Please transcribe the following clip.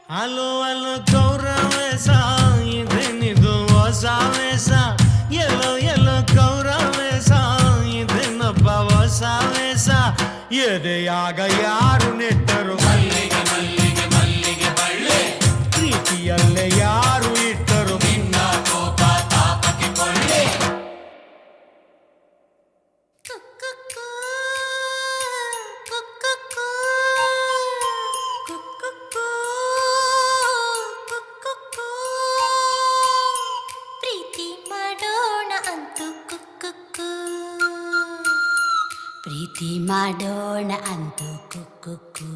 hello hello ಗೌರವೇಶ ಇದೇನಿದು ಹೊಸ ವೇಷ ಎಲ್ಲೋ ಎಲ್ಲೋ ಗೌರವೇಶ ಇದೇನಪ್ಪ ಹೊಸ ವೇಷ ಎದೆಯಾಗ ಯಾರು ನೆಟ್ಟರು ಮಲ್ಲಿಗೆ ಮಲ್ಲಿಗೆ ಮಲ್ಲಿಗೆ ಬಳ್ಳಿ ಪ್ರೀತಿಯಲ್ಲೇ ಯಾರು ಇಟ್ಟರು ನಿನ್ನ ಕೋಪ ತಾಪಕ್ಕೆ ಕೊಳ್ಳಿ ಪ್ರೀತಿ ಮಾಡೋಣ ಅಂತೂ ಕುಕ್ಕು ಪ್ರೀತಿ ಮಾಡೋಣ ಅಂತೂ ಕುಕ್ಕು